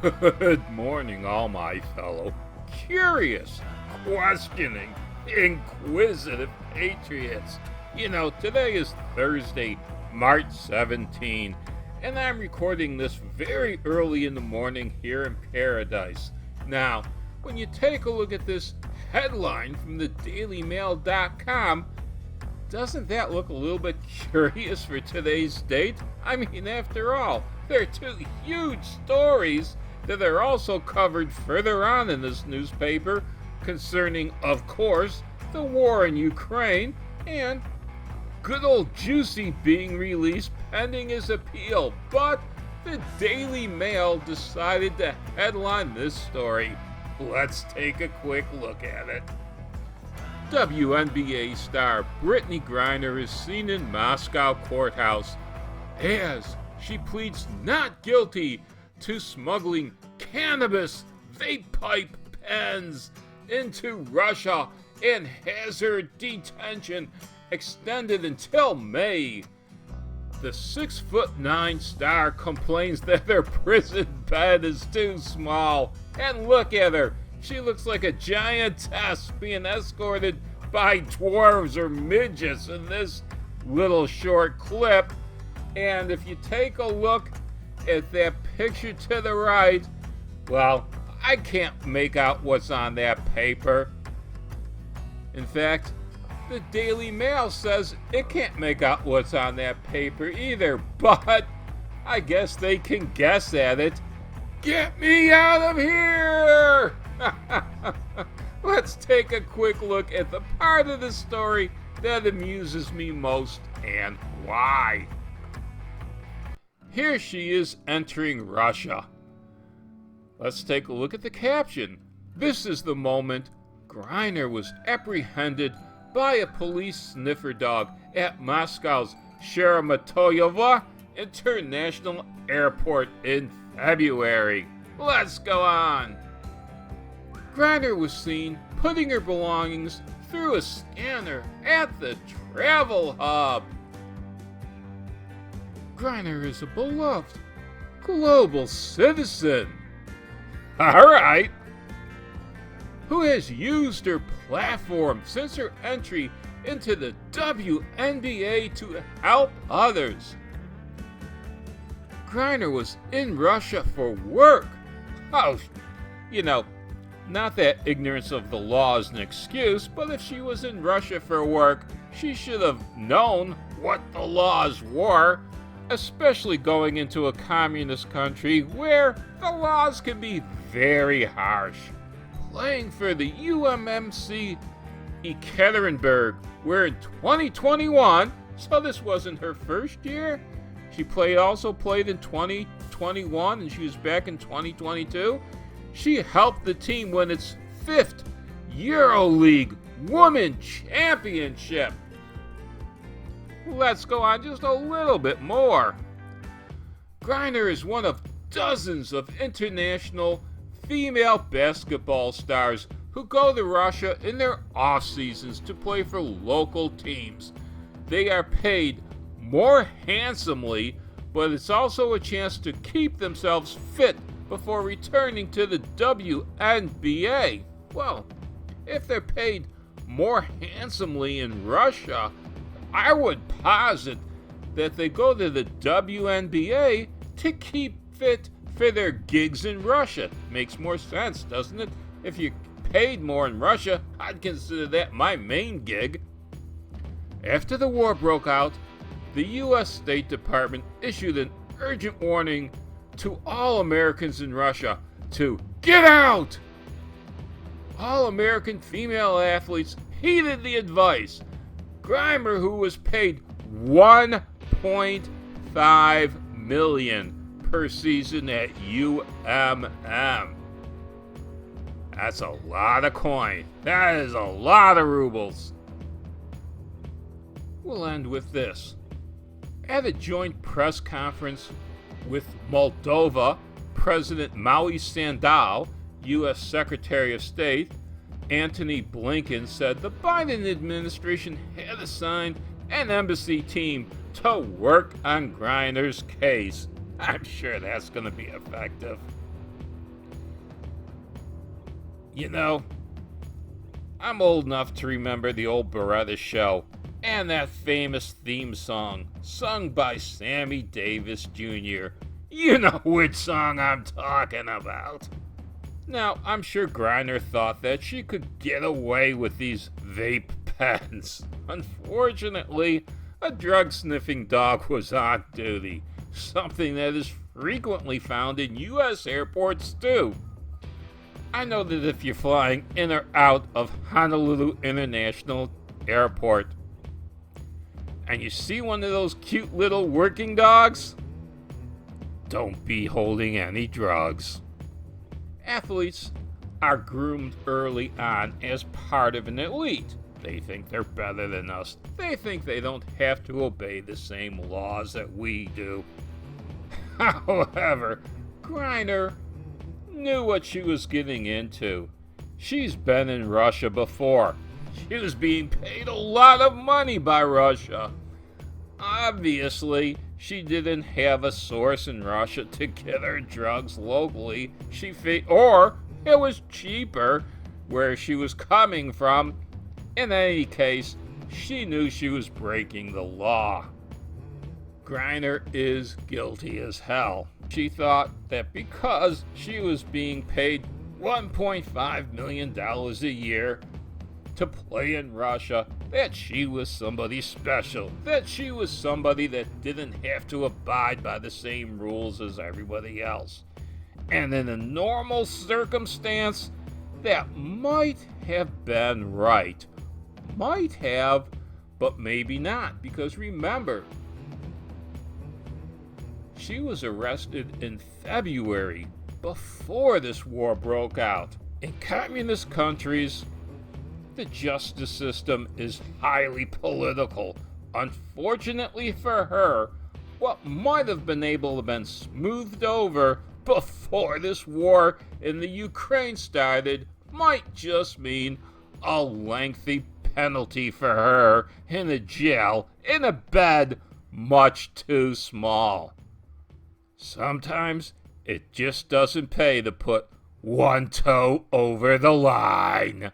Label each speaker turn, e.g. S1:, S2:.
S1: Good morning, all my fellow curious, questioning, inquisitive patriots. Today is Thursday, March 17, and I'm recording this very early in the morning here in paradise. Now, when you take a look at this headline from the dailymail.com, doesn't that look a little bit curious for today's date? I mean, after all, there are two huge stories that are also covered further on in this newspaper concerning, of course, the war in Ukraine and good old Juicy being released pending his appeal. But the Daily Mail decided to headline this story. Let's take a quick look at it. WNBA star Brittney Griner is seen in Moscow courthouse as she pleads not guilty to smuggling cannabis vape pipe pens into Russia and has her detention extended until May. The 6'9" star complains that her prison bed is too small. And look at her. She looks like a giantess being escorted by dwarves or midgets in this little short clip. And if you take a look at that picture to the right, well, I can't make out what's on that paper. In fact, the Daily Mail says it can't make out what's on that paper either, but I guess they can guess at it. Get me out of here! Let's take a quick look at the part of the story that amuses me most and why. Here she is entering Russia. Let's take a look at the caption. This is the moment Griner was apprehended by a police sniffer dog at Moscow's Sheremetyevo International Airport in February. Let's go on. Griner was seen putting her belongings through a scanner at the travel hub. Griner is a beloved global citizen. All right. Who has used her platform since her entry into the WNBA to help others. Griner was in Russia for work. Oh, not that ignorance of the law is an excuse, but if she was in Russia for work, she should have known what the laws were, especially going into a communist country where the laws can be very harsh. Playing for the UMMC Ekaterinburg, where in 2021, so this wasn't her first year, she also played in 2021 and she was back in 2022. She helped the team win its 5th EuroLeague Women Championship. Let's go on just a little bit more. Griner is one of dozens of international female basketball stars who go to Russia in their off seasons to play for local teams. They are paid more handsomely, but it's also a chance to keep themselves fit before returning to the WNBA. Well, if they're paid more handsomely in Russia, I would posit that they go to the WNBA to keep fit for their gigs in Russia. Makes more sense, doesn't it? If you paid more in Russia, I'd consider that my main gig. After the war broke out, the U.S. State Department issued an urgent warning to all Americans in Russia to get out. All American female athletes heeded the advice. Griner, who was paid $1.5 million per season at UMM. That's a lot of coin. That is a lot of rubles. We'll end with this. At a joint press conference with Moldova, President Maui Sandal, U.S. Secretary of State, Antony Blinken said the Biden administration had assigned an embassy team to work on Griner's case. I'm sure that's going to be effective. You know, I'm old enough to remember the old Beretta show and that famous theme song sung by Sammy Davis Jr. You know which song I'm talking about. Now, I'm sure Griner thought that she could get away with these vape pens. Unfortunately, a drug-sniffing dog was on duty, something that is frequently found in U.S. airports too. I know that if you're flying in or out of Honolulu International Airport and you see one of those cute little working dogs, don't be holding any drugs. Athletes are groomed early on as part of an elite. They think they're better than us. They think they don't have to obey the same laws that we do. However, Griner knew what she was getting into. She's been in Russia before. She was being paid a lot of money by Russia. Obviously, she didn't have a source in Russia to get her drugs locally. Or it was cheaper where she was coming from. In any case, she knew she was breaking the law. Griner is guilty as hell. She thought that because she was being paid $1.5 million a year to play in Russia, that she was somebody special, that she was somebody that didn't have to abide by the same rules as everybody else. And in a normal circumstance, that might have been right. Might have, but maybe not, because remember, she was arrested in February, before this war broke out. In communist countries, the justice system is highly political. Unfortunately for her, what might have been able to been smoothed over before this war in the Ukraine started might just mean a lengthy penalty for her in a jail in a bed much too small. Sometimes it just doesn't pay to put one toe over the line.